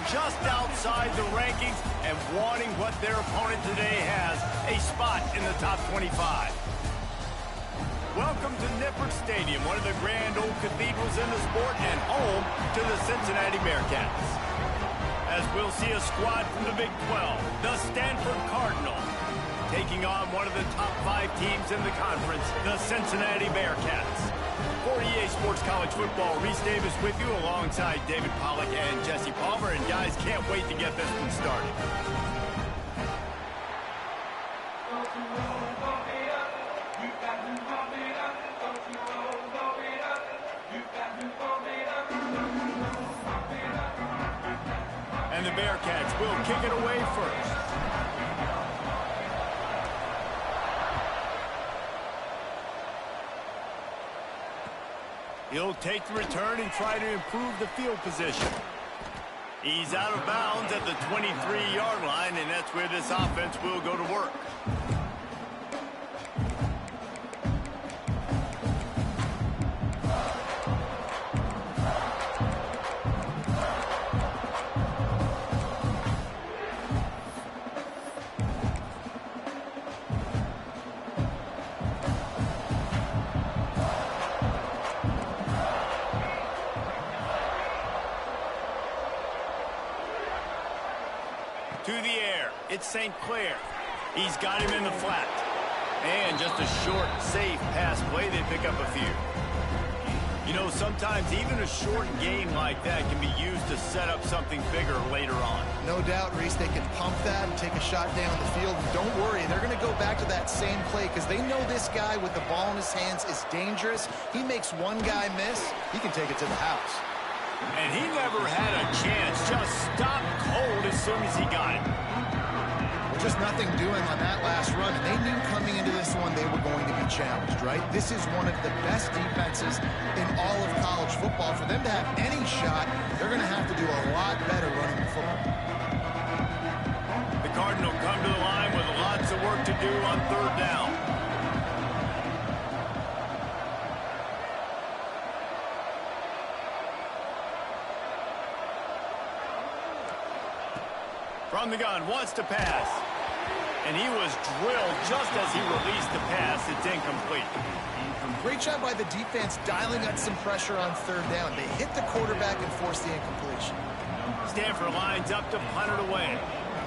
just outside the rankings and wanting what their opponent today has, a spot in the top 25. Welcome to Nippert Stadium, one of the grand old cathedrals in the sport and home to the Cincinnati Bearcats. As we'll see a squad from the Big 12, the Stanford Cardinals, taking on one of the top 5 teams in the conference, the Cincinnati Bearcats. For EA Sports College Football, Reese Davis with you alongside David Pollack and Jesse Palmer. And guys, can't wait to get this one started. And the Bearcats will kick it away first. He'll take the return and try to improve the field position. He's out of bounds at the 23-yard line, and that's where this offense will go to work. To the air, it's St. Clair. He's got him in the flat. And just a short, safe pass play, they pick up a few. You know, sometimes even a short game like that can be used to set up something bigger later on. No doubt, Reese, they can pump that and take a shot down the field. And don't worry, they're going to go back to that same play because they know this guy with the ball in his hands is dangerous. He makes one guy miss, he can take it to the house. And he never had a chance, just stopped cold as soon as he got it. Well, just nothing doing on that last run, and they knew coming into this one they were going to be challenged, right? This is one of the best defenses in all of college football. For them to have any shot, they're going to have to do a lot better running the football. The Cardinal come to the line with lots of work to do on third down. From the gun, wants to pass. And he was drilled just as he released the pass. It's incomplete. Great job by the defense dialing up some pressure on third down. They hit the quarterback and forced the incompletion. Stanford lines up to punt it away.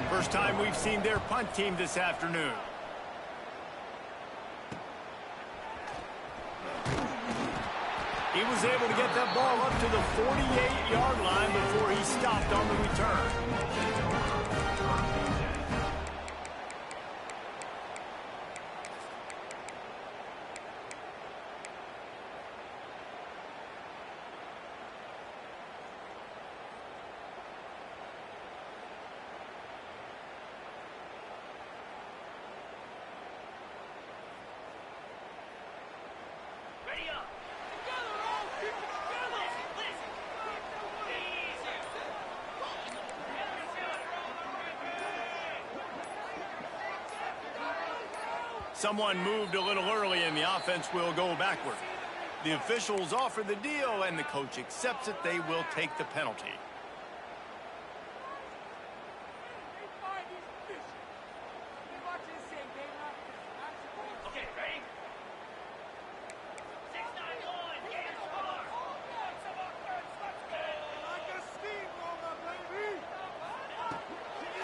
First time we've seen their punt team this afternoon. He was able to get that ball up to the 48-yard line before he stopped on the return. Someone moved a little early and the offense will go backward. The officials offer the deal and the coach accepts it. They will take the penalty.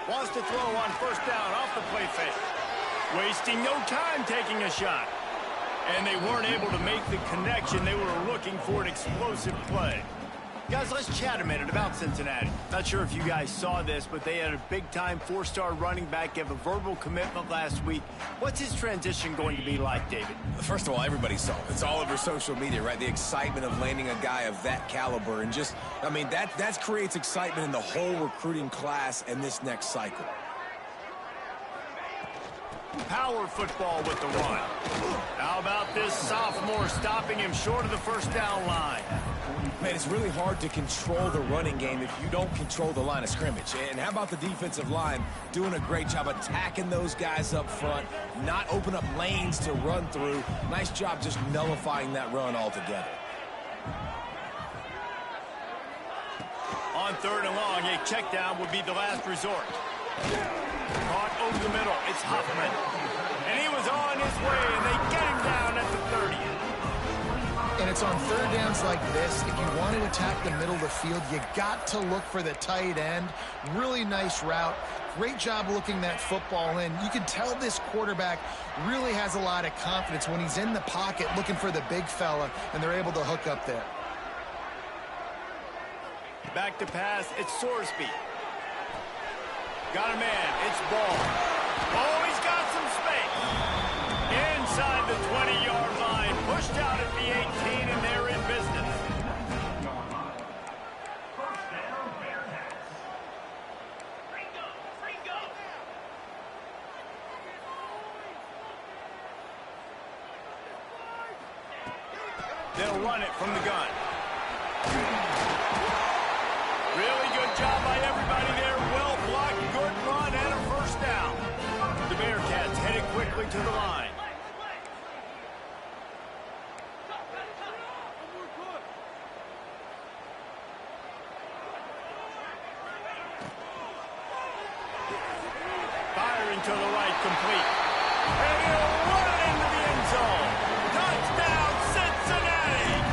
Wants to throw on first down off the play fake. Wasting no time taking a shot. And they weren't able to make the connection. They were looking for an explosive play. Guys, let's chat a minute about Cincinnati. Not sure if you guys saw this, but they had a big-time 4-star running back give a verbal commitment last week. What's his transition going to be like, David? First of all, everybody saw it. It's all over social media, right? The excitement of landing a guy of that caliber. And just, I mean, that creates excitement in the whole recruiting class and this next cycle. Power football with the run. How about this sophomore stopping him short of the first down line? Man, it's really hard to control the running game if you don't control the line of scrimmage. And how about the defensive line doing a great job attacking those guys up front, not open up lanes to run through. Nice job just nullifying that run altogether. On 3rd and long, a check down would be the last resort. Caught over the middle. It's Huffman. And he was on his way, and they get him down at the 30. And it's on 3rd downs like this. If you want to attack the middle of the field, you got to look for the tight end. Really nice route. Great job looking that football in. You can tell this quarterback really has a lot of confidence when he's in the pocket looking for the big fella, and they're able to hook up there. Back to pass, it's Sorsby. Got a man, it's Ball. Oh, he's got some space. Inside the 20-yard line, pushed out at the 18, and they're in business. They'll run it from the gun. Really good job by everybody there. Well blocked, good run, and a first down. The Bearcats headed quickly to the line. Firing to the right, complete. And he'll run it into the end zone. Touchdown, Cincinnati!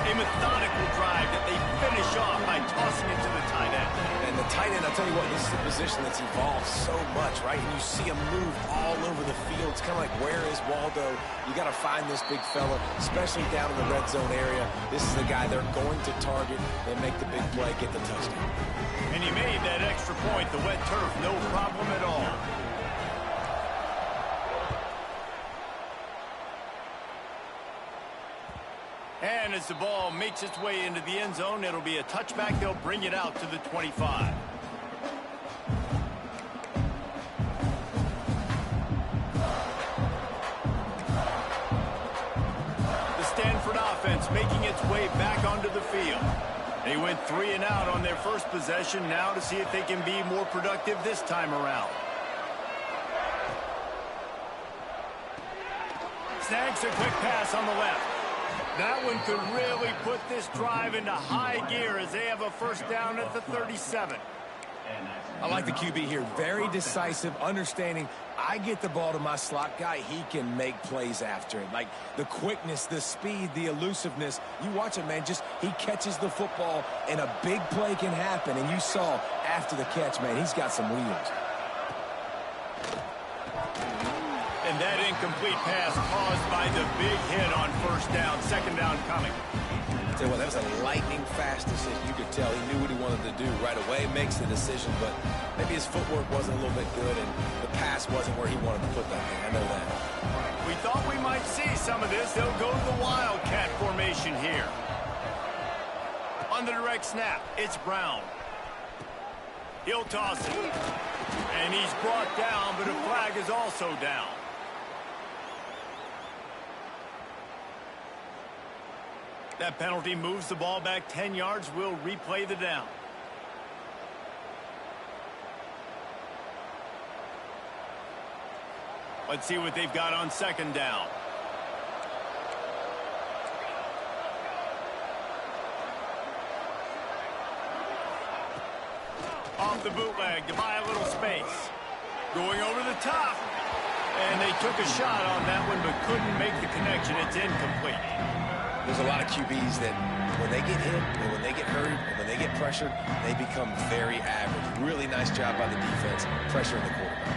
A methodical drive that they finish off by tossing it to the tight end. And the tight end, I'll tell you what, this is a position that's evolved so much, right? And you see him move all over the field. It's kind of like, where is Waldo? You got to find this big fella, especially down in the red zone area. This is the guy they're going to target and make the big play, get the touchdown. And he made that extra point, the wet turf, no problem at all. And as the ball makes its way into the end zone, it'll be a touchback. They'll bring it out to the 25. The Stanford offense making its way back onto the field. They went 3 and out on their first possession, now to see if they can be more productive this time around. Snags a quick pass on the left. That one could really put this drive into high gear as they have a first down at the 37. I like the QB here. Very decisive, understanding I get the ball to my slot guy, he can make plays after it. Like the quickness, the speed, the elusiveness. You watch it, man, just he catches the football and a big play can happen. And you saw after the catch, man, he's got some wheels. And that incomplete pass caused by the big hit on first down, second down coming. Tell you what, that was a lightning-fast decision. You could tell he knew what he wanted to do right away, makes the decision, but maybe his footwork wasn't a little bit good, and the pass wasn't where he wanted to put that thing. I know that. We thought we might see some of this. They'll go to the Wildcat formation here. On the direct snap, it's Brown. He'll toss it. And he's brought down, but a flag is also down. That penalty moves the ball back 10 yards. We'll replay the down. Let's see what they've got on second down. Off the bootleg to buy a little space. Going over the top. And they took a shot on that one but couldn't make the connection. It's incomplete. There's a lot of QBs that when they get hit and when they get hurt and when they get pressured, they become very average. Really nice job by the defense, pressuring the quarterback.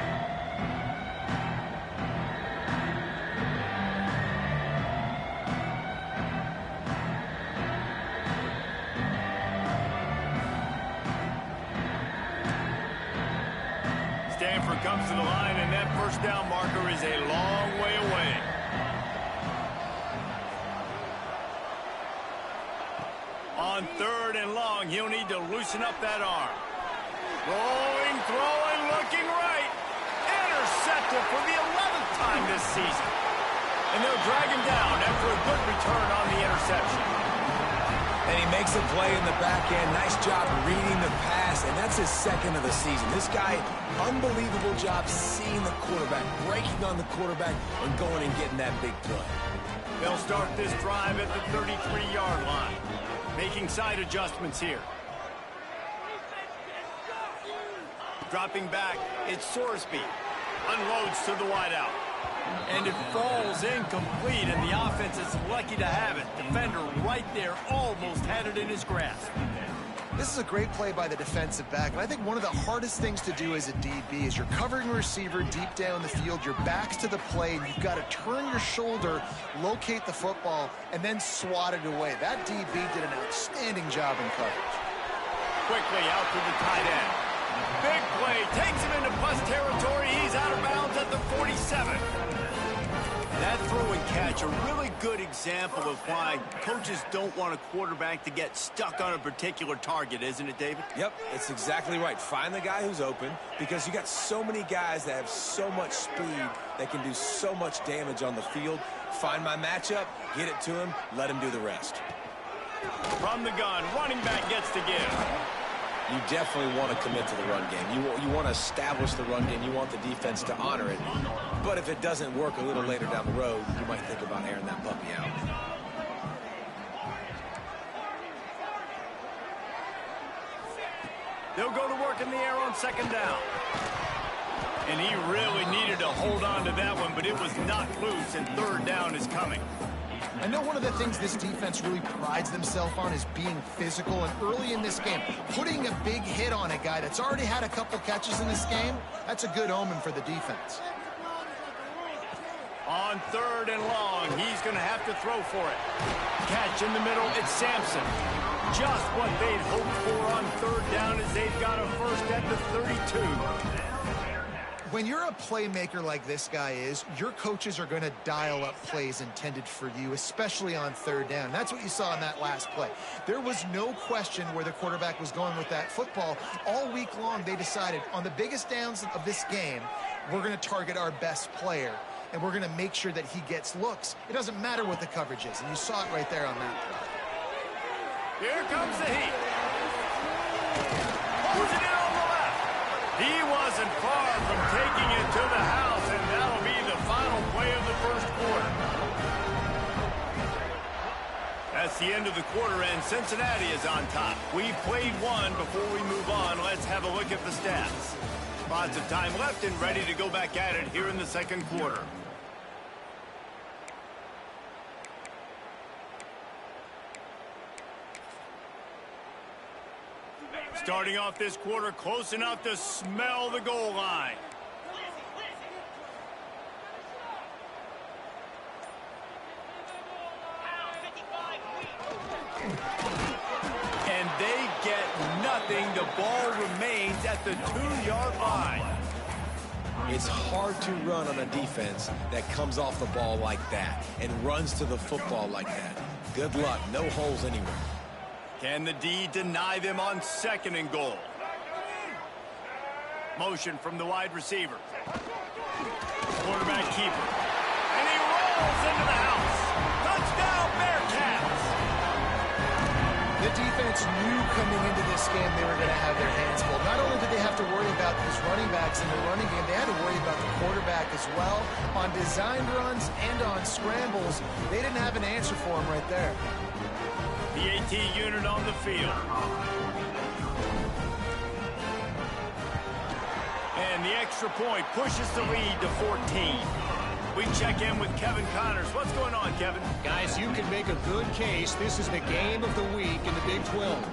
Stanford comes to the line, and that first down marker is a long way away. On third and long, he'll need to loosen up that arm. Rolling, throwing, looking right. Intercepted for the 11th time this season. And they'll drag him down after a good return on the interception. And he makes a play in the back end. Nice job reading the pass, and that's his second of the season. This guy, unbelievable job seeing the quarterback, breaking on the quarterback, and going and getting that big play. They'll start this drive at the 33-yard line. Making side adjustments here. dropping back. It's Sorsby. Unloads to the wideout. And it falls incomplete, and the offense is lucky to have it. Defender right there almost had it in his grasp. This is a great play by the defensive back, and I think one of the hardest things to do as a DB is you're covering a receiver deep down the field, your back's to the play, and you've got to turn your shoulder, locate the football, and then swat it away. That DB did an outstanding job in coverage. Quickly out to the tight end. Big play, takes him into plus territory. He's out of bounds at the 47. That throw and catch, a really good example of why coaches don't want a quarterback to get stuck on a particular target, isn't it, David? Yep, it's exactly right. Find the guy who's open, because you got so many guys that have so much speed that can do so much damage on the field. Find my matchup, get it to him, let him do the rest. From the gun, running back gets to give. You definitely want to commit to the run game. You want to establish the run game. You want the defense to honor it. But if it doesn't work a little later down the road, you might think about airing that puppy out. They'll go to work in the air on second down. And he really needed to hold on to that one, but it was knocked loose, and third down is coming. I know one of the things this defense really prides themselves on is being physical, and early in this game, putting a big hit on a guy that's already had a couple catches in this game, that's a good omen for the defense. On third and long, he's going to have to throw for it. Catch in the middle, it's Sampson. Just what they'd hoped for on third down as they've got a first at the 32. When you're a playmaker like this guy is, your coaches are going to dial up plays intended for you, especially on third down. That's what you saw in that last play. There was no question where the quarterback was going with that football. All week long, they decided on the biggest downs of this game, we're going to target our best player, and we're going to make sure that he gets looks. It doesn't matter what the coverage is, and you saw it right there on that play. Here comes the heat. Holds it in on the left. He wasn't far from taking it to the house, and that'll be the final play of the first quarter. That's the end of the quarter, and Cincinnati is on top. We've played one. Before we move on, let's have a look at the stats. Lots of time left and ready to go back at it here in the second quarter. Starting off this quarter, close enough to smell the goal line. And they get nothing. The ball remains at the 2-yard line. It's hard to run on a defense that comes off the ball like that and runs to the football like that. Good luck. No holes anywhere. Can the D deny them on second and goal? Motion from the wide receiver. Quarterback keeper. And he rolls into the house. Touchdown, Bearcats! The defense knew coming into this game they were going to have their hands full. Not only did they have to worry about these running backs in the running game, they had to worry about the quarterback as well. On designed runs and on scrambles, they didn't have an answer for him right there. The AT unit on the field. And the extra point pushes the lead to 14. We check in with Kevin Connors. What's going on, Kevin? Guys, you can make a good case. This is the game of the week in the Big 12.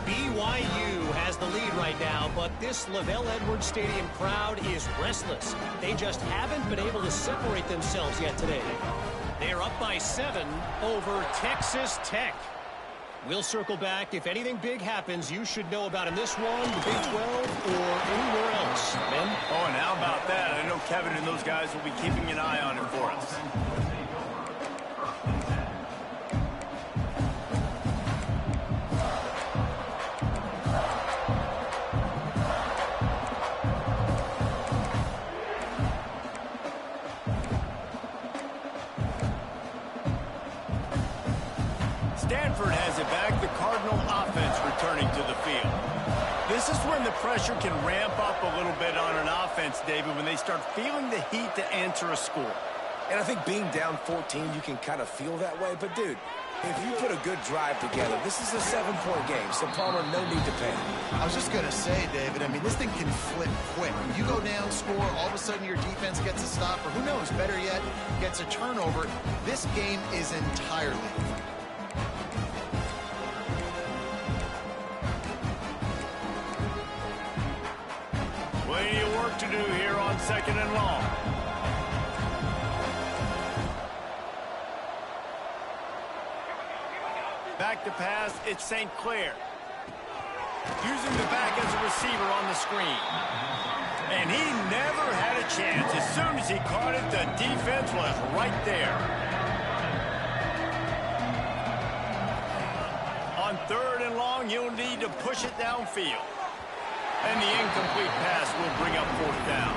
BYU has the lead right now, but this Lavelle Edwards Stadium crowd is restless. They just haven't been able to separate themselves yet today. They're up by 7 over Texas Tech. We'll circle back. If anything big happens, you should know about in this one, the Big 12, or anywhere else. Ben? Oh, and how about that? I know Kevin and those guys will be keeping an eye on it for us. Stanford has it back. The Cardinal offense returning to the field. This is when the pressure can ramp up a little bit on an offense, David, when they start feeling the heat to answer a score. And I think being down 14, you can kind of feel that way. But, dude, if you put a good drive together, this is a 7-point game, so Palmer, no need to panic. I was just going to say, David, I mean, this thing can flip quick. You go down, score, all of a sudden your defense gets a stop, or who knows, better yet, gets a turnover. This game is entirely different. Plenty of work to do here on 2nd and long. Back to pass, it's St. Clair. Using the back as a receiver on the screen. And he never had a chance. As soon as he caught it, the defense was right there. On 3rd and long, he'll need to push it downfield. And the incomplete pass will bring up 4th down.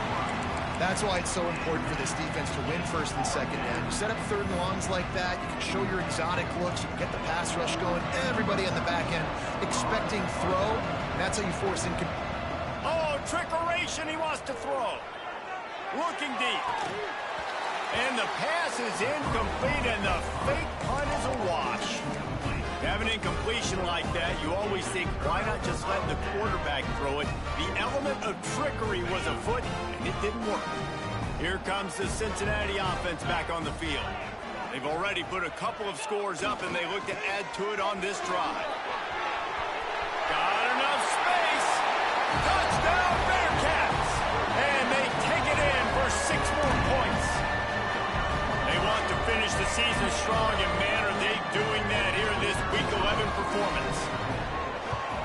That's why it's so important for this defense to win 1st and 2nd down. You set up 3rd and longs like that, you can show your exotic looks, you can get the pass rush going, everybody on the back end expecting throw. That's how you force in. Oh, trickeration, he wants to throw. Looking deep. And the pass is incomplete, and the fake punt is a wash. Have an incompletion like that, you always think, why not just let the quarterback throw it? The element of trickery was afoot, and it didn't work. Here comes the Cincinnati offense back on the field. They've already put a couple of scores up, and they look to add to it on this drive. Got enough space. Touchdown, Bearcats! And they take it in for 6 more points. They want to finish the season strong, and man, are they doing that here in this Week 11 performance.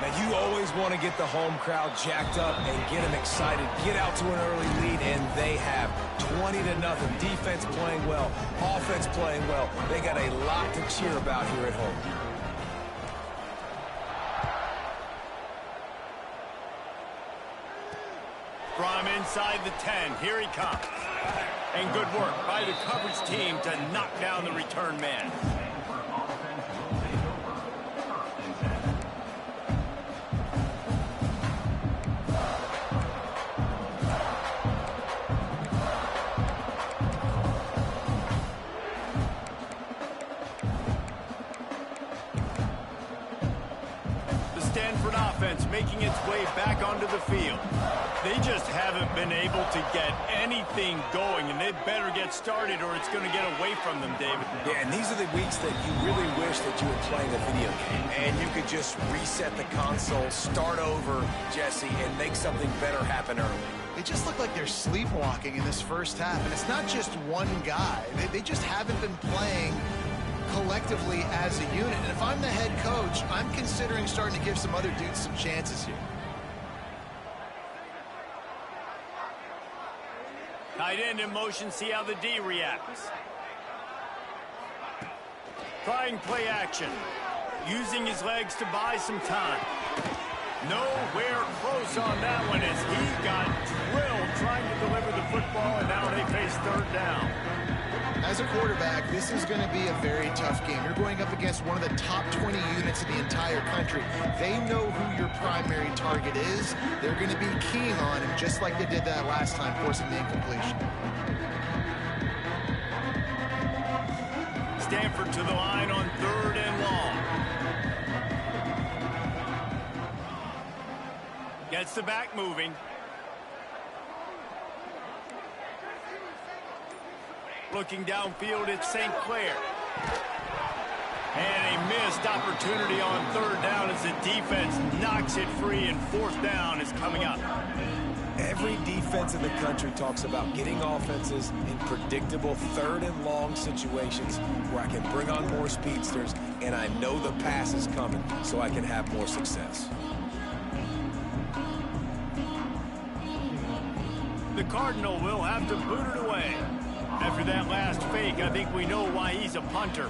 Now, you always want to get the home crowd jacked up and get them excited, get out to an early lead, and they have 20-0. Defense playing well, offense playing well. They got a lot to cheer about here at home. From inside the 10, here he comes. And good work by the coverage team to knock down the return man. The Stanford offense making its way back onto the field. They just haven't been able to get anything going, and they better get started or it's going to get away from them, David. Yeah, and these are the weeks that you really wish that you were playing a video game, and you could just reset the console, start over, Jesse, and make something better happen early. They just look like they're sleepwalking in this first half, and it's not just one guy. They just haven't been playing collectively as a unit, and if I'm the head coach, I'm considering starting to give some other dudes some chances here. Tight end in motion, see how the D reacts. Trying play action. Using his legs to buy some time. Nowhere close on that one as he got drilled trying to deliver the football, and now they face 3rd down. As a quarterback, this is going to be a very tough game. You're going up against one of the top 20 units in the entire country. They know who your primary target is. They're going to be keen on him, just like they did that last time, forcing the incompletion. Stanford to the line on 3rd and long. Gets the back moving. Looking downfield, it's St. Clair. And a missed opportunity on 3rd down as the defense knocks it free, and 4th down is coming up. Every defense in the country talks about getting offenses in predictable 3rd and long situations where I can bring on more speedsters and I know the pass is coming so I can have more success. The Cardinal will have to boot it away. After that last fake, I think we know why he's a punter.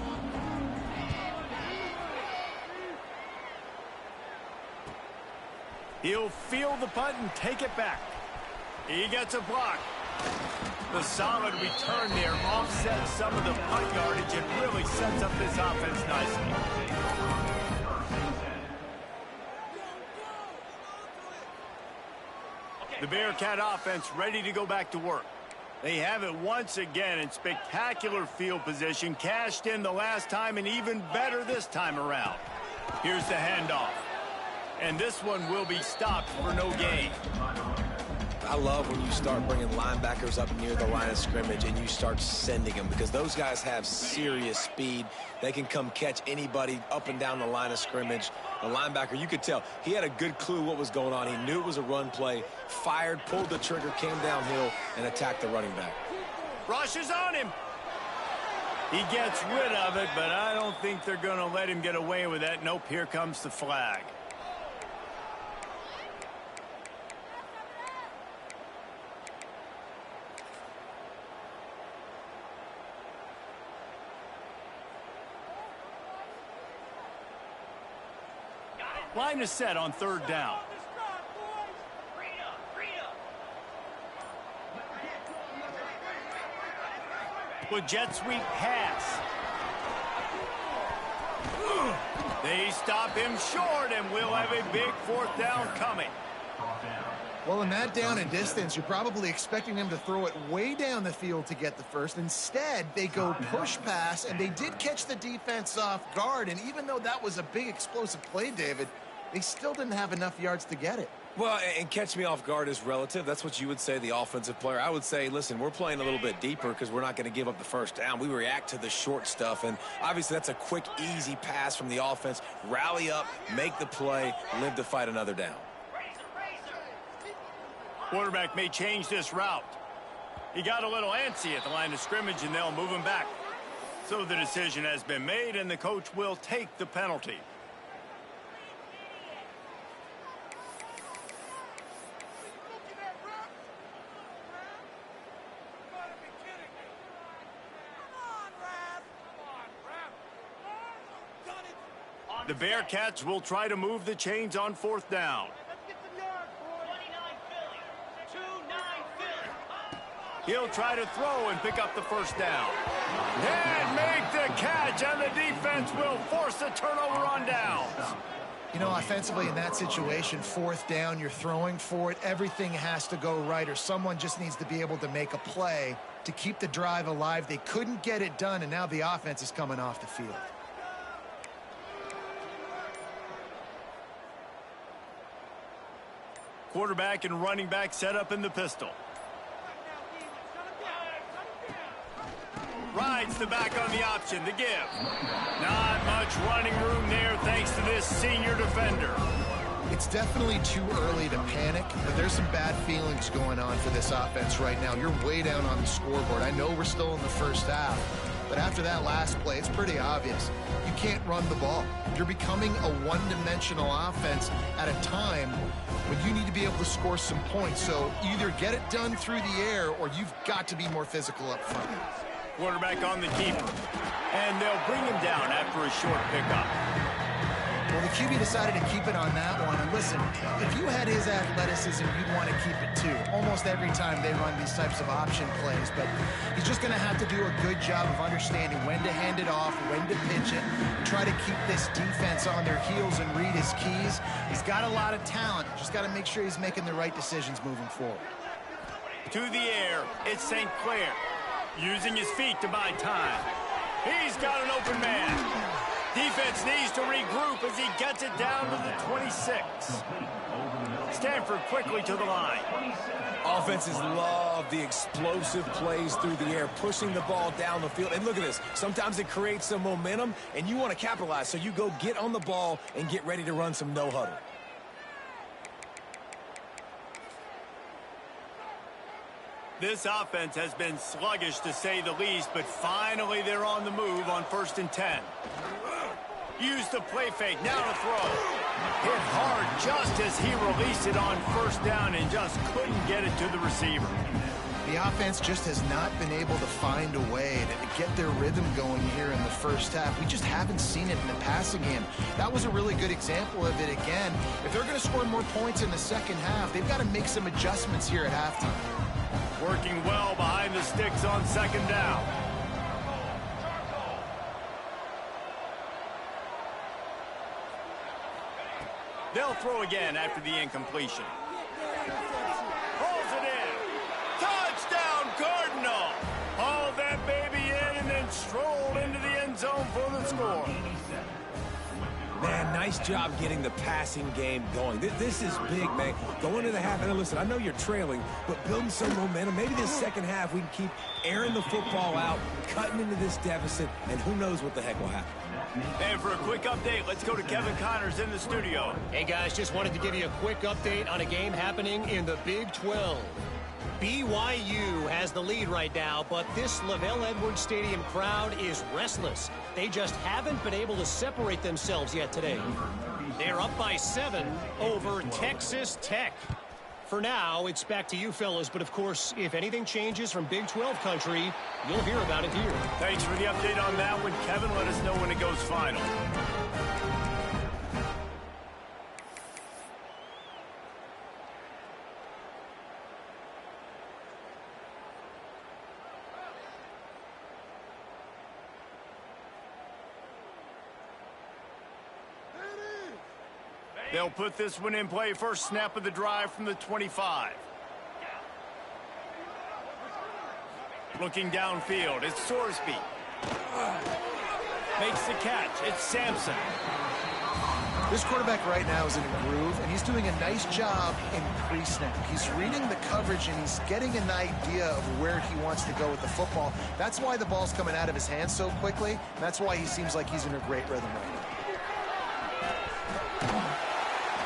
He'll field the punt and take it back. He gets a block. The solid return there offsets some of the punt yardage and really sets up this offense nicely. The Bearcat offense ready to go back to work. They have it once again in spectacular field position, cashed in the last time and even better this time around. Here's the handoff. And this one will be stopped for no gain. I love when you start bringing linebackers up near the line of scrimmage and you start sending them, because those guys have serious speed. They can come catch anybody up and down the line of scrimmage. The linebacker, you could tell, he had a good clue what was going on. He knew it was a run play, fired, pulled the trigger, came downhill, and attacked the running back. Rush is on him. He gets rid of it, but I don't think they're going to let him get away with that. Nope, here comes the flag. Line is set on third down. With jet sweep pass. They stop him short, and we'll have a big fourth down coming. Well, in that down and distance, you're probably expecting them to throw it way down the field to get the first. Instead, they go push pass, and they did catch the defense off guard. And even though that was a big explosive play, David, they still didn't have enough yards to get it. Well, and catch me off guard is relative. That's what you would say, the offensive player. I would say, listen, we're playing a little bit deeper because we're not going to give up the first down. We react to the short stuff, and obviously that's a quick, easy pass from the offense. Rally up, make the play, live to fight another down. Quarterback may change this route. He got a little antsy at the line of scrimmage, and they'll move him back. So the decision has been made, and the coach will take the penalty. The Bearcats will try to move the chains on fourth down. He'll try to throw and pick up the first down. And make the catch, and the defense will force a turnover on downs. You know, offensively in that situation, fourth down, you're throwing for it. Everything has to go right, or someone just needs to be able to make a play to keep the drive alive. They couldn't get it done, and now the offense is coming off the field. Quarterback and running back set up in the pistol. Rides the back on the option, the give. Not much running room there thanks to this senior defender. It's definitely too early to panic, but there's some bad feelings going on for this offense right now. You're way down on the scoreboard. I know we're still in the first half, but after that last play, it's pretty obvious. You can't run the ball. You're becoming a one-dimensional offense at a time when you need to be able to score some points. So either get it done through the air, or you've got to be more physical up front. Quarterback on the keeper. And they'll bring him down after a short pickup. Well, the QB decided to keep it on that one. And listen, if you had his athleticism, you'd want to keep it too. Almost every time they run these types of option plays. But he's just going to have to do a good job of understanding when to hand it off, when to pitch it, and try to keep this defense on their heels and read his keys. He's got a lot of talent. Just got to make sure he's making the right decisions moving forward. To the air, it's St. Clair. Using his feet to buy time. He's got an open man. Defense needs to regroup as he gets it down to the 26. Stanford quickly to the line. Offenses love the explosive plays through the air, pushing the ball down the field. And look at this. Sometimes it creates some momentum, and you want to capitalize. So you go get on the ball and get ready to run some no-huddle. This offense has been sluggish to say the least, but finally they're on the move on 1st and 10. Use the play fake, now to throw. Hit hard just as he released it on 1st down and just couldn't get it to the receiver. The offense just has not been able to find a way to get their rhythm going here in the first half. We just haven't seen it in the passing game. That was a really good example of it again. If they're going to score more points in the second half, they've got to make some adjustments here at halftime. Working well behind the sticks on 2nd down. They'll throw again after the incompletion. Pulls it in. Touchdown, Cardinals! Man, nice job getting the passing game going. This is big, man. Going to the half, and listen, I know you're trailing, but building some momentum. Maybe this second half we can keep airing the football out, cutting into this deficit, and who knows what the heck will happen. And for a quick update, let's go to Kevin Connors in the studio. Hey, guys, just wanted to give you a quick update on a game happening in the Big 12. BYU has the lead right now, but this LaVell Edwards Stadium crowd is restless. They just haven't been able to separate themselves yet today. They're up by 7 over Texas Tech. For now, it's back to you fellas, but of course, if anything changes from Big 12 country, you'll hear about it here. Thanks for the update on that one, Kevin. Let us know when it goes final. They'll put this one in play. First snap of the drive from the 25. Looking downfield, it's Sorsby. Makes the catch. It's Sampson. This quarterback right now is in a groove, and he's doing a nice job in pre-snap. He's reading the coverage, and he's getting an idea of where he wants to go with the football. That's why the ball's coming out of his hands so quickly. And that's why he seems like he's in a great rhythm right now.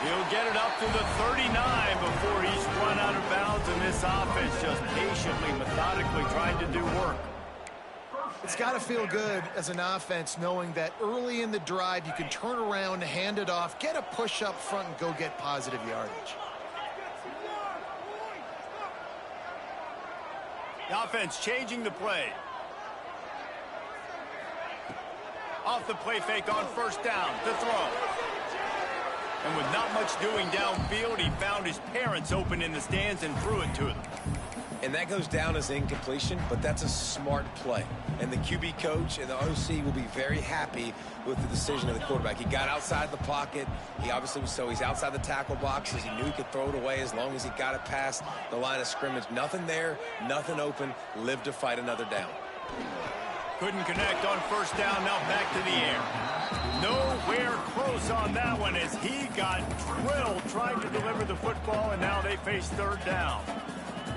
He'll get it up to the 39 before he's run out of bounds, and this offense just patiently, methodically trying to do work. It's got to feel good as an offense knowing that early in the drive you can turn around, hand it off, get a push up front, and go get positive yardage. The offense changing the play. Off the play fake on first down to throw. And with not much doing downfield, he found his parents open in the stands and threw it to them. And that goes down as incompletion, but that's a smart play. And the QB coach and the OC will be very happy with the decision of the quarterback. He got outside the pocket. He obviously was he's outside the tackle boxes. He knew he could throw it away as long as he got it past the line of scrimmage. Nothing there, nothing open. Lived to fight another down. Couldn't connect on first down, now back to the air. Nowhere close on that one as he got drilled trying to deliver the football, and now they face third down.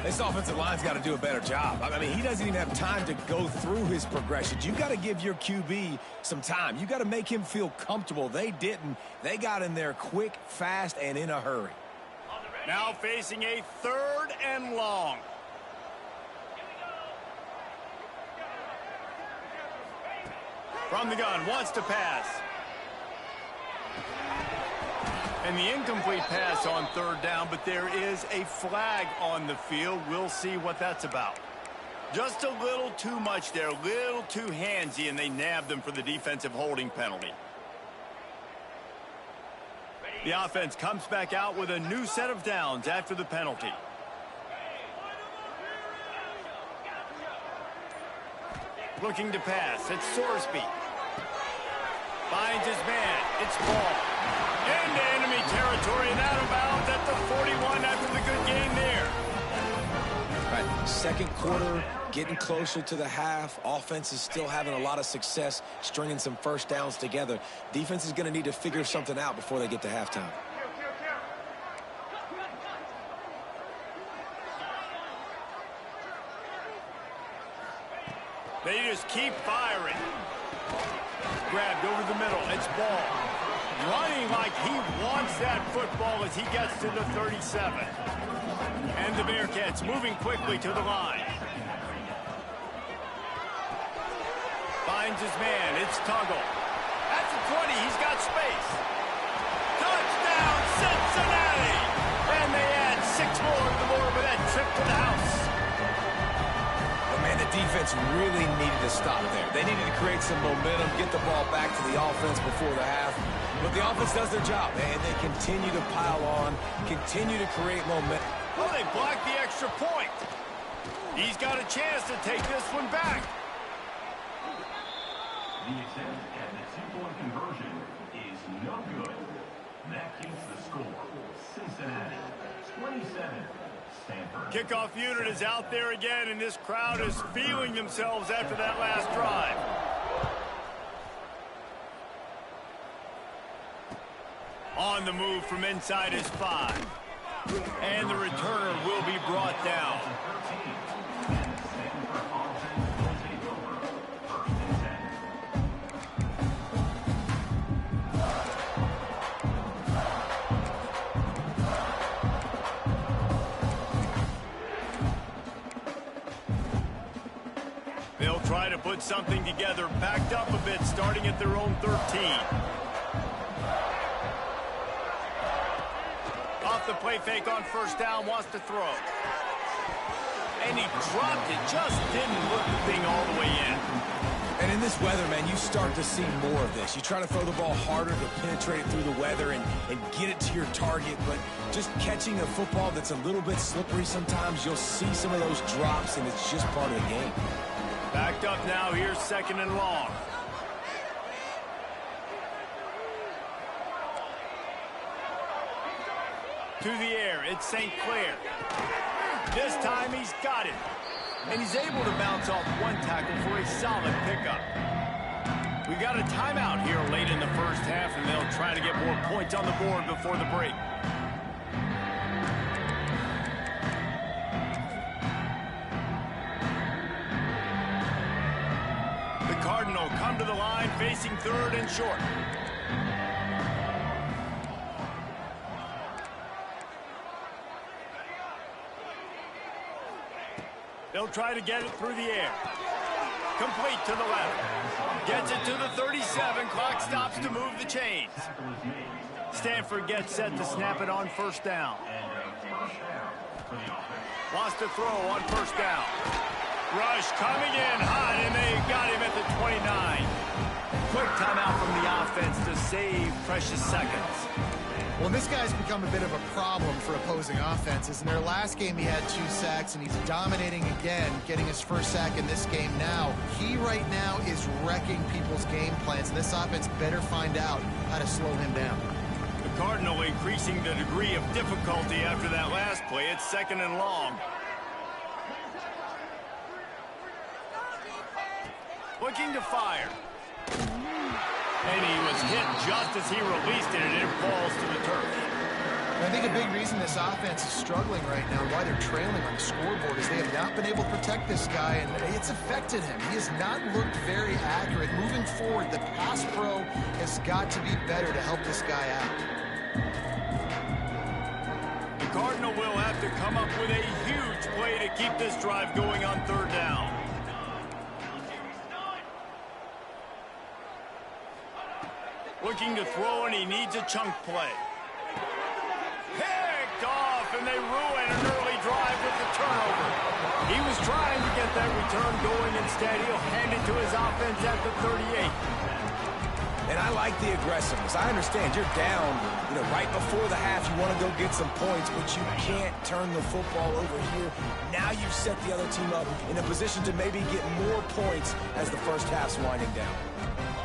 This offensive line's got to do a better job. I mean, he doesn't even have time to go through his progressions. You got to give your QB some time. You got to make him feel comfortable. They didn't. They got in there quick, fast, and in a hurry. Now facing a 3rd and long. From the gun, wants to pass. And the incomplete pass on 3rd down, but there is a flag on the field. We'll see what that's about. Just a little too much there, a little too handsy, and they nabbed them for the defensive holding penalty. The offense comes back out with a new set of downs after the penalty. Looking to pass, it's Sorsby. Finds his man, it's Ball. Into enemy territory and out of bounds at the 41 after the good game there. All right, second quarter, getting closer to the half. Offense is still having a lot of success stringing some first downs together. Defense is going to need to figure something out before they get to halftime. They just keep firing. Grabbed over the middle. It's Ball. Running like he wants that football as he gets to the 37. And the Bearcats moving quickly to the line. Finds his man. It's Tuggle. At the 20, he's got space. Touchdown, Cincinnati! And they add 6 more to the board with that trip to the house. Man, the defense really needed to stop there. They needed to create some momentum, get the ball back to the offense before the half. But the offense does their job, and they continue to pile on, continue to create momentum. Oh, they blocked the extra point. He's got a chance to take this one back. The attempt at the 2-point conversion is no good. That keeps the score. Cincinnati, 27. Stanford. Kickoff unit is out there again, and this crowd is feeling themselves after that last drive. On the move from inside his 5. And the returner will be brought down. They'll try to put something together, backed up a bit, starting at their own 13. Off the play fake on first down, wants to throw. And he dropped it, just didn't look the thing all the way in. And in this weather, man, you start to see more of this. You try to throw the ball harder to penetrate it through the weather and get it to your target, but just catching a football that's a little bit slippery sometimes, you'll see some of those drops, and it's just part of the game. Backed up now, here's 2nd and long. To the air, it's St. Clair. This time he's got it. And he's able to bounce off one tackle for a solid pickup. We got a timeout here late in the first half, and they'll try to get more points on the board before the break. The Cardinal come to the line facing 3rd and short. They'll try to get it through the air. Complete to the left. Gets it to the 37. Clock stops to move the chains. Stanford gets set to snap it on first down. Wants to throw on first down. Rush coming in hot, and they got him at the 29. Quick timeout from the offense to save precious seconds. Well, this guy's become a bit of a problem for opposing offenses. In their last game, he had 2 sacks, and he's dominating again, getting his first sack in this game now. He right now is wrecking people's game plans, and this offense better find out how to slow him down. The Cardinal increasing the degree of difficulty after that last play. It's 2nd and long. Looking to fire. And he was hit just as he released it, and it falls to the turf. I think a big reason this offense is struggling right now, why they're trailing on the scoreboard, is they have not been able to protect this guy, and it's affected him. He has not looked very accurate. Moving forward, the pass pro has got to be better to help this guy out. The Cardinal will have to come up with a huge play to keep this drive going on 3rd down. Looking to throw, and he needs a chunk play. Picked off, and they ruin an early drive with the turnover. He was trying to get that return going. Instead, he'll hand it to his offense at the 38. And I like the aggressiveness. I understand you're down, right before the half. You want to go get some points, but you can't turn the football over here. Now you've set the other team up in a position to maybe get more points as the first half's winding down.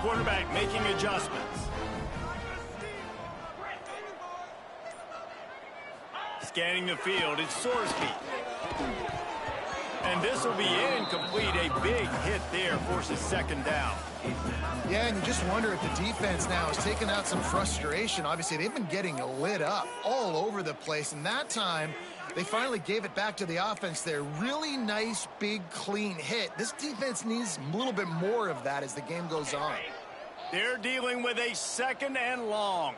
Quarterback making adjustments. Scanning the field, it's Sorsby. And this will be incomplete. A big hit there forces 2nd down. Yeah, and you just wonder if the defense now has taken out some frustration. Obviously, they've been getting lit up all over the place, and that time they finally gave it back to the offense there. Really nice, big, clean hit. This defense needs a little bit more of that as the game goes on. They're dealing with a 2nd and long.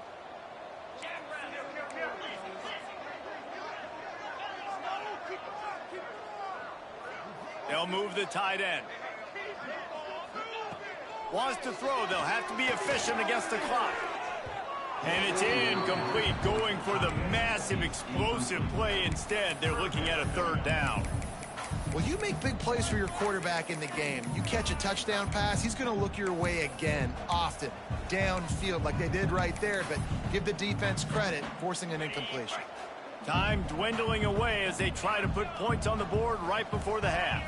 They'll move the tight end. Wants to throw. They'll have to be efficient against the clock. And it's incomplete, going for the massive, explosive play instead. They're looking at a 3rd down. Well, you make big plays for your quarterback in the game. You catch a touchdown pass, he's going to look your way again, often, downfield like they did right there. But give the defense credit, forcing an incompletion. Time dwindling away as they try to put points on the board right before the half.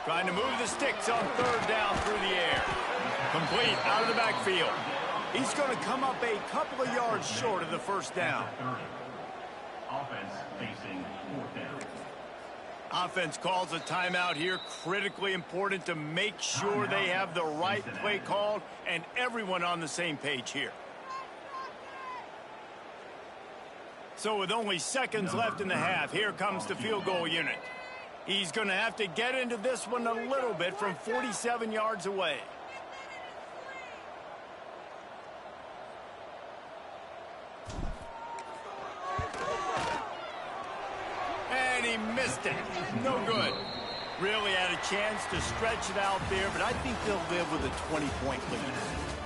Trying to move the sticks on 3rd down through the air. Complete out of the backfield. He's going to come up a couple of yards short of the first down. Offense facing 4th down. Offense calls a timeout here. Critically important to make sure they have the right play called and everyone on the same page here. So with only seconds left in the half, here comes the field goal unit. He's going to have to get into this one a little bit from 47 yards away. And he missed it. No good. Really had a chance to stretch it out there, but I think they'll live with a 20-point lead.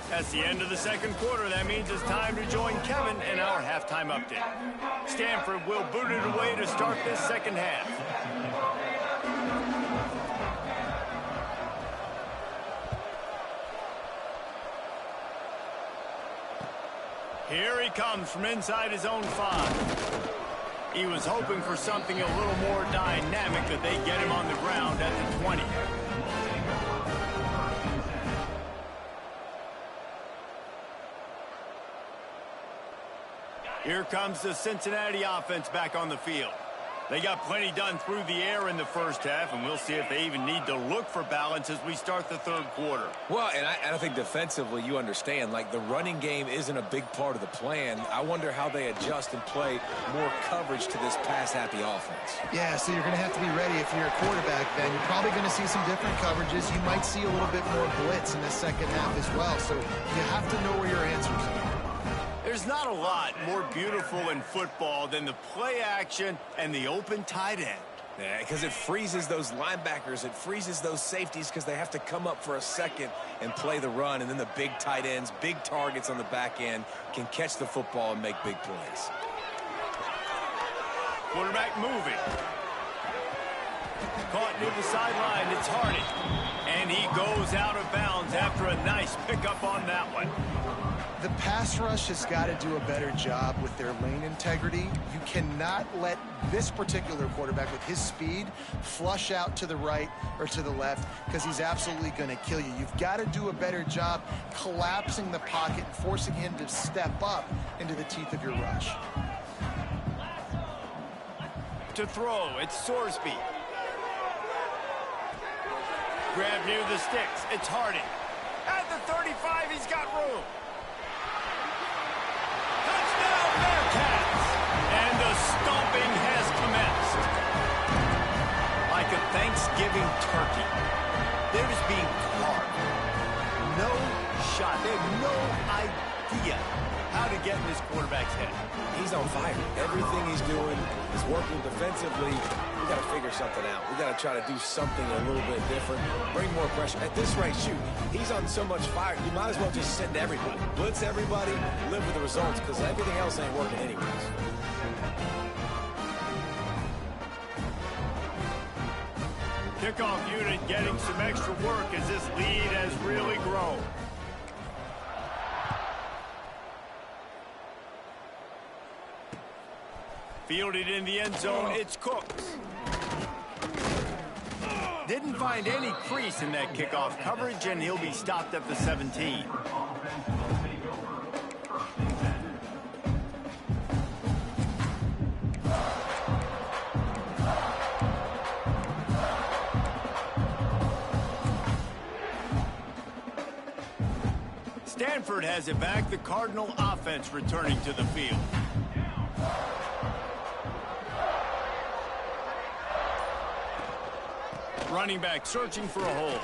That's the end of the second quarter. That means it's time to join Kevin in our halftime update. Stanford will boot it away to start this second half. Here he comes from inside his own 5. He was hoping for something a little more dynamic, that they get him on the ground at the 20. Here comes the Cincinnati offense back on the field. They got plenty done through the air in the first half, and we'll see if they even need to look for balance as we start the third quarter. Well, and I think defensively, you understand, like the running game isn't a big part of the plan. I wonder how they adjust and play more coverage to this pass-happy offense. Yeah, so you're going to have to be ready if you're a quarterback then. You're probably going to see some different coverages. You might see a little bit more blitz in the second half as well, so you have to know where your answers are. There's not a lot more beautiful in football than the play action and the open tight end. Yeah, because it freezes those linebackers. It freezes those safeties because they have to come up for a second and play the run. And then the big tight ends, big targets on the back end can catch the football and make big plays. Quarterback moving. Caught near the sideline. It's Harding. And he goes out of bounds after a nice pickup on that one. The pass rush has got to do a better job with their lane integrity. You cannot let this particular quarterback with his speed flush out to the right or to the left, because he's absolutely going to kill you. You've got to do a better job collapsing the pocket and forcing him to step up into the teeth of your rush. To throw, it's Sorsby. Grab near the sticks, it's Harding. At the 35, he's got room. Touchdown Bearcats! And the stomping has commenced. Like a Thanksgiving turkey. They're just being carved. No shot. They have no idea how to get in this quarterback's head. He's on fire. Everything he's doing is working defensively. We got to figure something out. We got to try to do something a little bit different. Bring more pressure. At this rate, shoot, he's on so much fire, you might as well just send everybody. Blitz everybody, live with the results, because everything else ain't working anyways. Kickoff unit getting some extra work as this lead has really grown. Fielded in the end zone, it's Cooks. Didn't find any crease in that kickoff coverage, and he'll be stopped at the 17. Stanford has it back. The Cardinal offense returning to the field. Running back searching for a hole.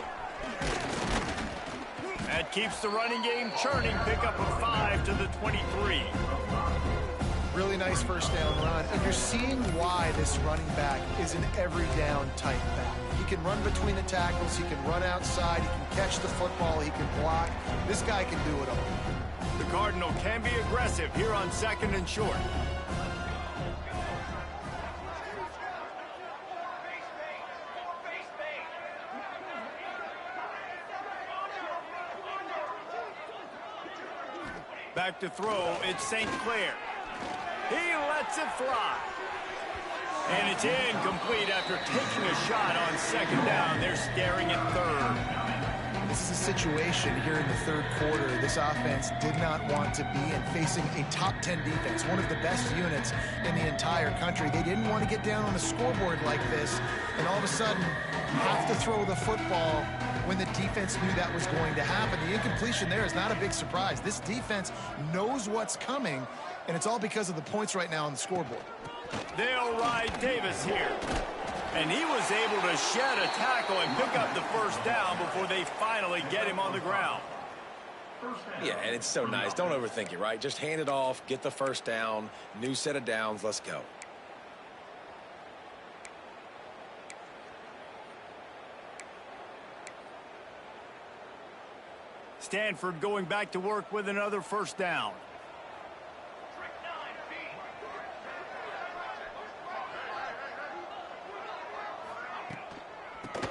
That keeps the running game churning. Pickup of 5 to the 23. Really nice first down run. And you're seeing why this running back is an every down type back. He can run between the tackles. He can run outside. He can catch the football. He can block. This guy can do it all. The Cardinal can be aggressive here on 2nd and short. Back to throw, it's St. Clair. He lets it fly. And it's incomplete after taking a shot on 2nd down. They're staring at 3rd. this is a situation here in the third quarter this offense did not want to be in, facing a top 10 defense, one of the best units in the entire country. They didn't want to get down on a scoreboard like this and all of a sudden have to throw the football when the defense knew that was going to happen. The incompletion there is not a big surprise. This defense knows what's coming, and it's all because of the points right now on the scoreboard. They'll ride Davis here. And he was able to shed a tackle and pick up the first down before they finally get him on the ground. Yeah, and it's so nice. Don't overthink it, right? Just hand it off, get the first down, new set of downs, let's go. Stanford going back to work with another first down.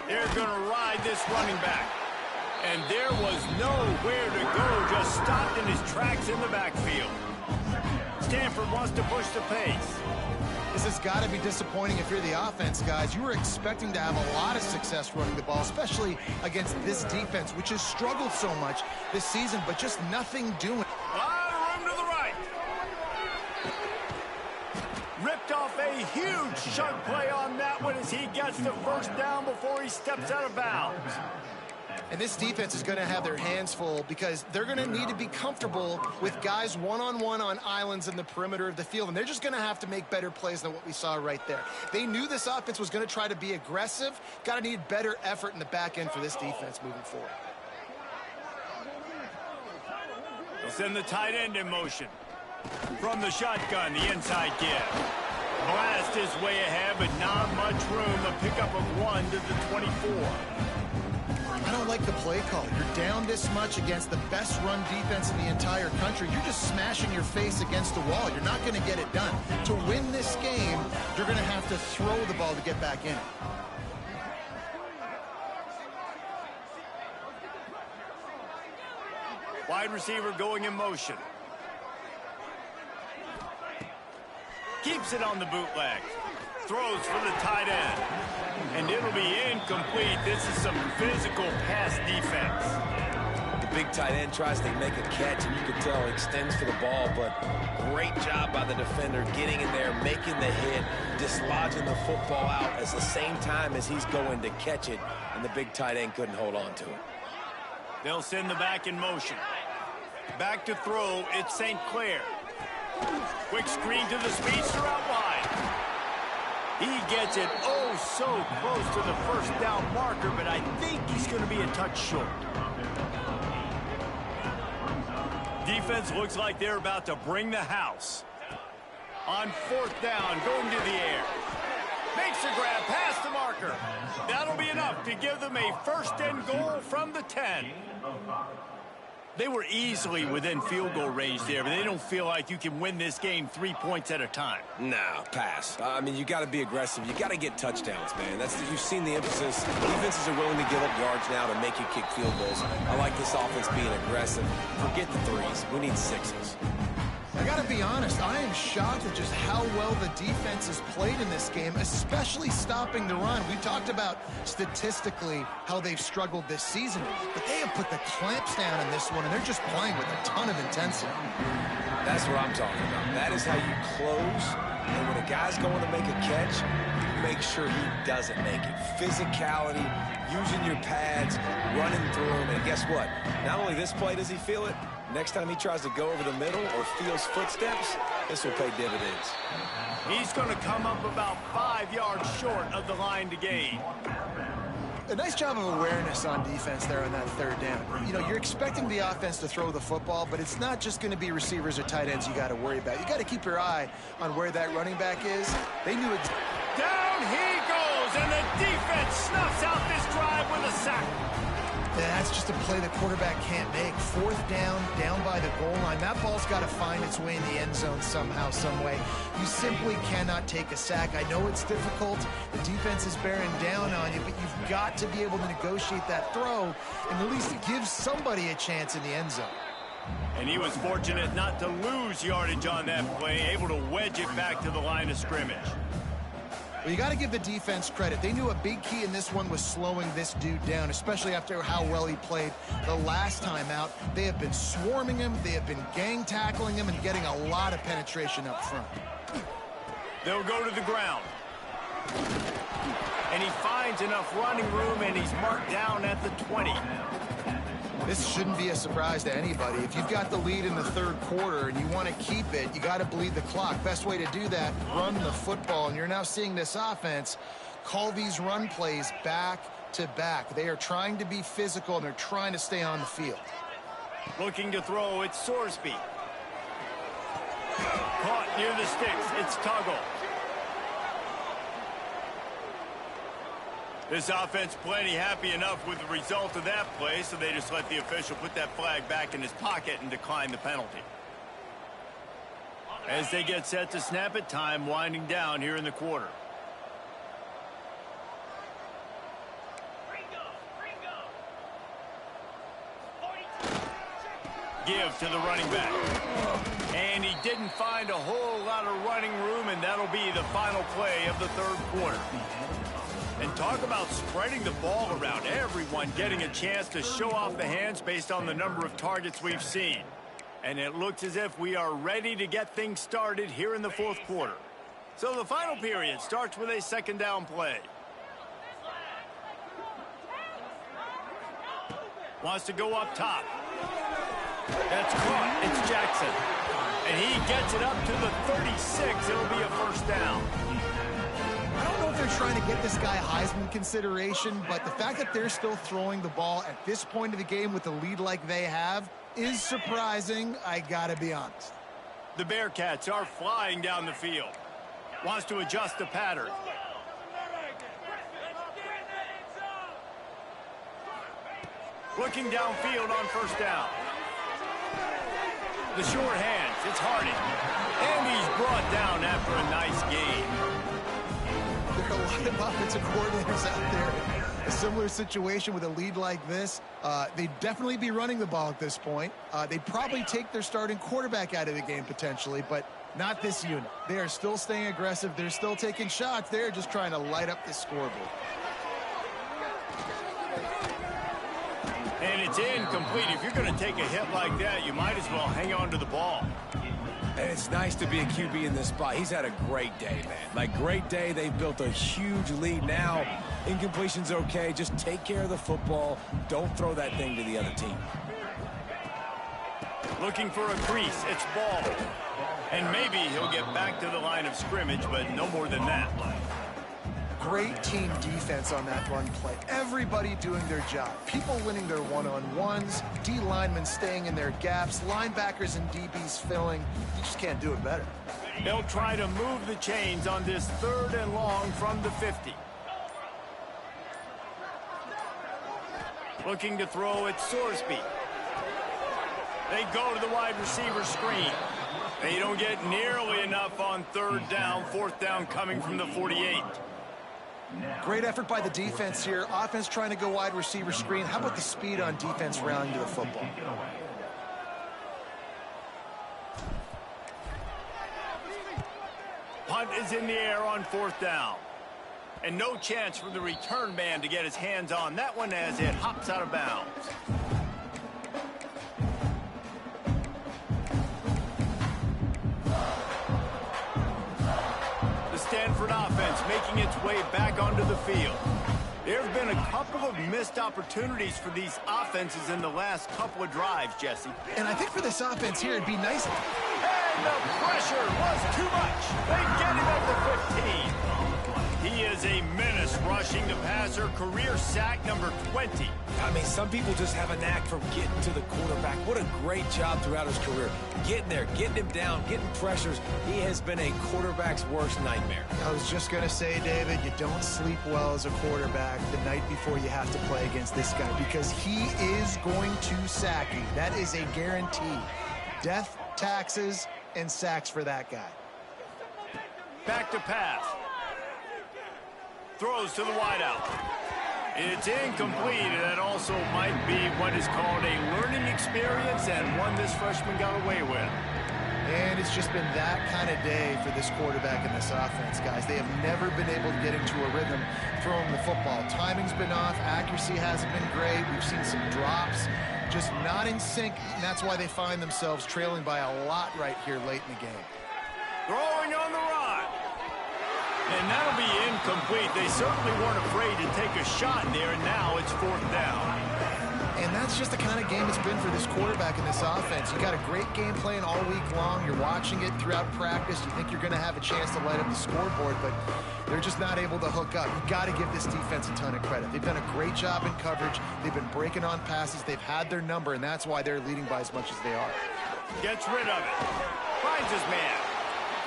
They're going to ride this running back. And there was nowhere to go, just stopped in his tracks in the backfield. Stanford wants to push the pace. This has got to be disappointing if you're the offense, guys. You were expecting to have a lot of success running the ball, especially against this defense, which has struggled so much this season, but just nothing doing. A lot of room to the right. Ripped off a huge chunk play on that one as he gets the first down before he steps out of bounds. And this defense is going to have their hands full because they're going to need to be comfortable with guys one-on-one on islands in the perimeter of the field. And they're just going to have to make better plays than what we saw right there. They knew this offense was going to try to be aggressive. Got to need better effort in the back end for this defense moving forward. They'll send the tight end in motion. From the shotgun, the inside give. Blast his way ahead, but not much room. A pickup of 1 to the 24. I don't like the play call. You're down this much against the best run defense in the entire country. You're just smashing your face against the wall. You're not going to get it done. To win this game, you're going to have to throw the ball to get back in it. Wide receiver going in motion. Keeps it on the bootleg. Throws for the tight end. And it'll be incomplete. This is some physical pass defense. The big tight end tries to make a catch, and you can tell he extends for the ball, but great job by the defender getting in there, making the hit, dislodging the football out at the same time as he's going to catch it, and the big tight end couldn't hold on to it. They'll send the back in motion. Back to throw, it's St. Clair. Quick screen to the speedster out wide. He gets it oh so close to the first down marker, but I think he's going to be a touch short. Defense looks like they're about to bring the house. On fourth down, going to the air. Makes a grab past the marker. That'll be enough to give them a first and goal from the 10. They were easily within field goal range there, but they don't feel like you can win this game 3 points at a time. Nah, pass. I mean, you got to be aggressive. You got to get touchdowns, man. You've seen the emphasis. Defenses are willing to give up yards now to make you kick field goals. I like this offense being aggressive. Forget the threes. We need sixes. I got to be honest, I am shocked at just how well the defense has played in this game, especially stopping the run. We talked about statistically how they've struggled this season, but they have put the clamps down in this one, and they're just playing with a ton of intensity. That's what I'm talking about. That is how you close, and when a guy's going to make a catch, you make sure he doesn't make it. Physicality, using your pads, running through them, and guess what? Not only this play does he feel it, next time he tries to go over the middle or feels footsteps, this will pay dividends. He's going to come up about 5 yards short of the line to gain. A nice job of awareness on defense there on that third down. You know, you're expecting the offense to throw the football, but it's not just going to be receivers or tight ends you got to worry about. You got to keep your eye on where that running back is. They knew it. Down he goes, and the defense snuffs out this drive with a sack. That's just a play the quarterback can't make. Fourth down, down by the goal line. That ball's got to find its way in the end zone somehow, some way. You simply cannot take a sack. I know it's difficult. The defense is bearing down on you, but you've got to be able to negotiate that throw and at least give somebody a chance in the end zone. And he was fortunate not to lose yardage on that play, able to wedge it back to the line of scrimmage. Well, you got to give the defense credit. They knew a big key in this one was slowing this dude down, especially after how well he played the last time out. They have been swarming him. They have been gang tackling him and getting a lot of penetration up front. They'll go to the ground. And he finds enough running room, and he's marked down at the 20. This shouldn't be a surprise to anybody. If you've got the lead in the third quarter and you want to keep it, you got to bleed the clock. Best way to do that, run the football. And you're now seeing this offense call these run plays back to back. They are trying to be physical, and they're trying to stay on the field. Looking to throw, it's Sorsby. Caught near the sticks, it's Tuggle. This offense plenty happy enough with the result of that play, so they just let the official put that flag back in his pocket and decline the penalty. As they get set to snap it, time winding down here in the quarter. Give to the running back. And he didn't find a whole lot of running room, and that'll be the final play of the third quarter. And talk about spreading the ball around, everyone getting a chance to show off the hands based on the number of targets we've seen. And it looks as if we are ready to get things started here in the fourth quarter. So the final period starts with a second down play. Wants to go up top. That's caught. It's Jackson. And he gets it up to the 36. It'll be a first down. I don't know if they're trying to get this guy Heisman consideration, but the fact that they're still throwing the ball at this point of the game with the lead like they have is surprising, I gotta be honest. The Bearcats are flying down the field. Wants to adjust the pattern. Looking downfield on first down. The short hands, it's Hardy. And he's brought down after a nice gain. There are a lot of offensive coordinators out there. A similar situation with a lead like this. They'd definitely be running the ball at this point. They'd probably take their starting quarterback out of the game potentially, but not this unit. They are still staying aggressive. They're still taking shots. They're just trying to light up the scoreboard. And it's incomplete. If you're going to take a hit like that, you might as well hang on to the ball. And it's nice to be a QB in this spot. He's had a great day, man. Like, great day. They've built a huge lead now. Incompletion's okay. Just take care of the football. Don't throw that thing to the other team. Looking for a crease. It's Ball. And maybe he'll get back to the line of scrimmage, but no more than that. Great team defense on that run play. Everybody doing their job. People winning their one-on-ones. D linemen staying in their gaps. Linebackers and DBs filling. You just can't do it better. They'll try to move the chains on this third and long from the 50. Looking to throw at Sorsby. They go to the wide receiver screen. They don't get nearly enough on third down. Fourth down coming from the 48. Great effort by the defense here. Offense trying to go wide receiver screen. How about the speed on defense rallying to the football? Punt is in the air on fourth down. And no chance for the return man to get his hands on that one as it hops out of bounds. Stanford offense making its way back onto the field. There have been a couple of missed opportunities for these offenses in the last couple of drives, Jesse. And I think for this offense here, it'd be nice. And the pressure was too much. They get him at the 15. He is a menace rushing the passer. Career sack number 20. I mean, some people just have a knack for getting to the quarterback. What a great job throughout his career. Getting there, getting him down, getting pressures. He has been a quarterback's worst nightmare. I was just going to say, David, you don't sleep well as a quarterback the night before you have to play against this guy because he is going to sack you. That is a guarantee. Death, taxes, and sacks for that guy. Back to pass. Throws to the wideout. It's incomplete, and that also might be what is called a learning experience and one this freshman got away with. And it's just been that kind of day for this quarterback and this offense, guys. They have never been able to get into a rhythm throwing the football. Timing's been off. Accuracy hasn't been great. We've seen some drops. Just not in sync, and that's why they find themselves trailing by a lot right here late in the game. Throwing on the run. And that'll be incomplete. They certainly weren't afraid to take a shot there, and now it's 4th down. And that's just the kind of game it's been for this quarterback and this offense. You got a great game plan all week long. You're watching it throughout practice. You think you're going to have a chance to light up the scoreboard, but they're just not able to hook up. You got to give this defense a ton of credit. They've done a great job in coverage. They've been breaking on passes. They've had their number, and that's why they're leading by as much as they are. Gets rid of it. Finds his man.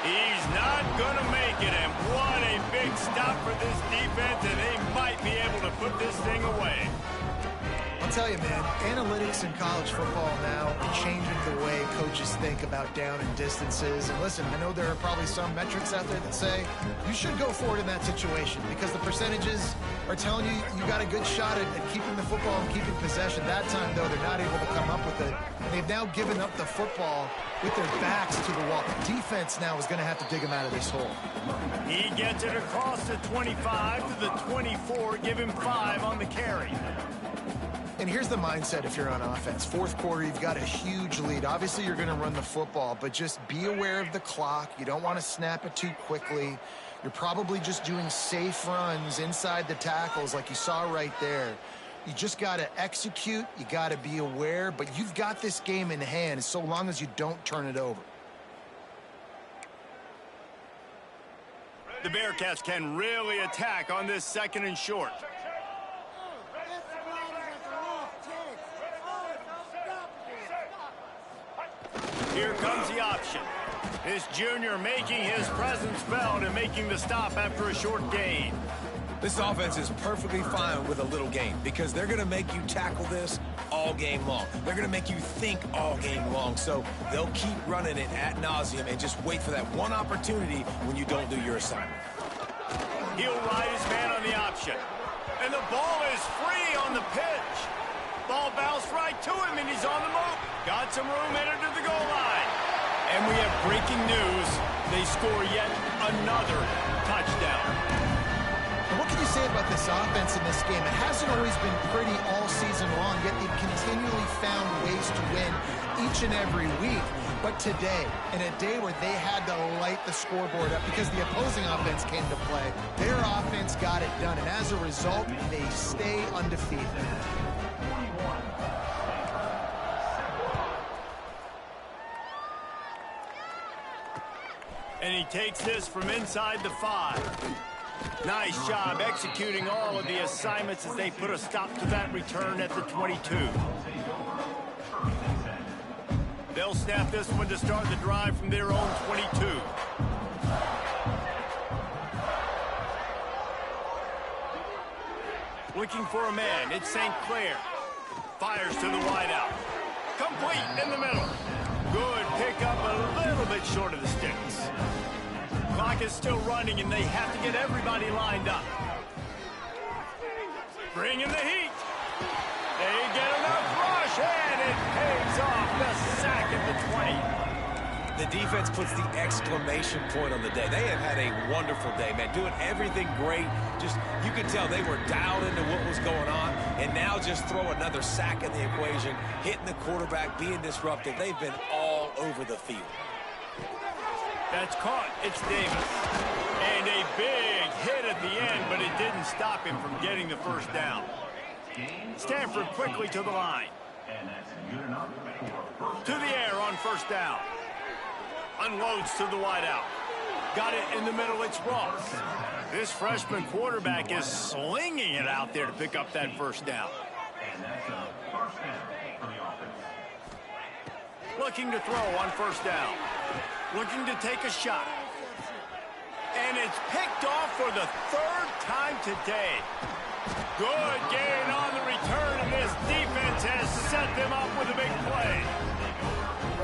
He's not going to make it, and what a big stop for this defense, and they might be able to put this thing away. I'll tell you, man, analytics in college football now are changing the way coaches think about down and distances. And listen, I know there are probably some metrics out there that say you should go for it in that situation because the percentages are telling you you got a good shot at keeping the football and keeping possession. That time, though, they're not able to come up with it. They've now given up the football with their backs to the wall. The defense now is going to have to dig them out of this hole. He gets it across the 25 to the 24. Give him 5 on the carry. And here's the mindset if you're on offense. 4th quarter, you've got a huge lead. Obviously, you're going to run the football, but just be aware of the clock. You don't want to snap it too quickly. You're probably just doing safe runs inside the tackles like you saw right there. You just got to execute. You got to be aware, but you've got this game in hand so long as you don't turn it over. The Bearcats can really attack on this 2nd and short. Here comes the option. This junior making his presence felt and making the stop after a short gain. This offense is perfectly fine with a little game because they're going to make you tackle this all game long. They're going to make you think all game long. So they'll keep running it ad nauseum and just wait for that one opportunity when you don't do your assignment. He'll ride his man on the option. And the ball is free on the pitch. Ball bounced right to him, and he's on the move. Got some room, entered to the goal line. And we have breaking news. They score yet another touchdown. What can you say about this offense in this game? It hasn't always been pretty all season long, yet they've continually found ways to win each and every week. But today, in a day where they had to light the scoreboard up because the opposing offense came to play, their offense got it done. And as a result, they stay undefeated. And he takes this from inside the 5. Nice job executing all of the assignments as they put a stop to that return at the 22. They'll snap this one to start the drive from their own 22. Looking for a man. It's St. Clair. Fires to the wideout. Complete in the middle. Good pickup, a little bit short of the sticks. Clock is still running, and they have to get everybody lined up. Bring in the heat. They get enough rush, and it pays off. The sack at the 20. The defense puts the exclamation point on the day. They have had a wonderful day, man. Doing everything great. Just, you could tell they were dialed into what was going on. And now just throw another sack in the equation. Hitting the quarterback, being disruptive. They've been all over the field. That's caught. It's Davis. And a big hit at the end, but it didn't stop him from getting the first down. Stanford quickly to the line. To the air on first down. Unloads to the wideout. Got it in the middle. It's Ross. This freshman quarterback is slinging it out there to pick up that first down. Looking to throw on first down. Looking to take a shot. And it's picked off for the 3rd time today. Good gain on the return, and this defense has set them up with a big play.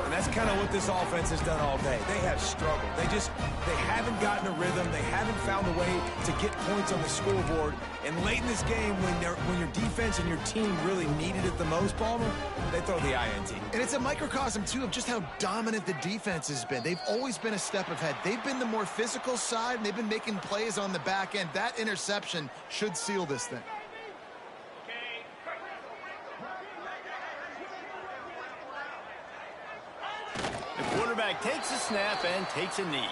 And that's kind of what this offense has done all day. They have struggled. They haven't gotten a rhythm. They haven't found a way to get points on the scoreboard. And late in this game, when your defense and your team really needed it the most, Palmer, they throw the INT. And it's a microcosm, too, of just how dominant the defense has been. They've always been a step ahead. They've been the more physical side, and they've been making plays on the back end. That interception should seal this thing. The quarterback takes a snap and takes a knee.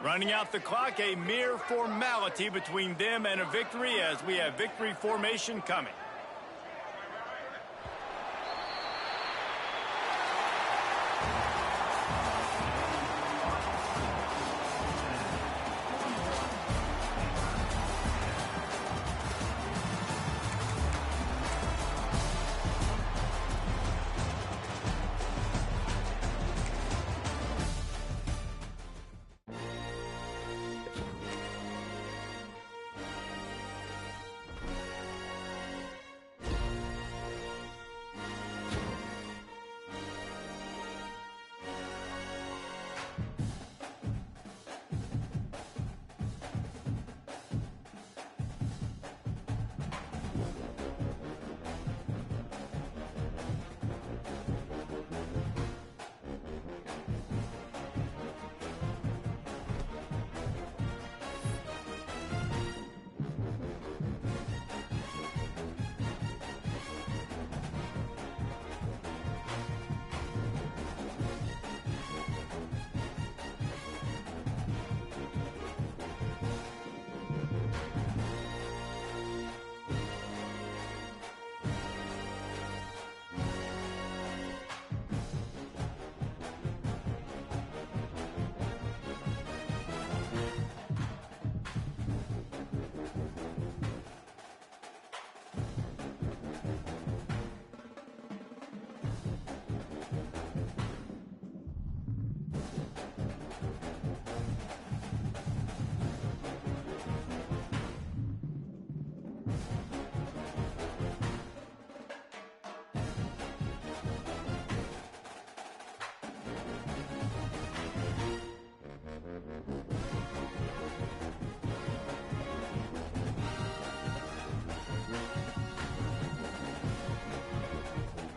Running out the clock, a mere formality between them and a victory as we have victory formation coming.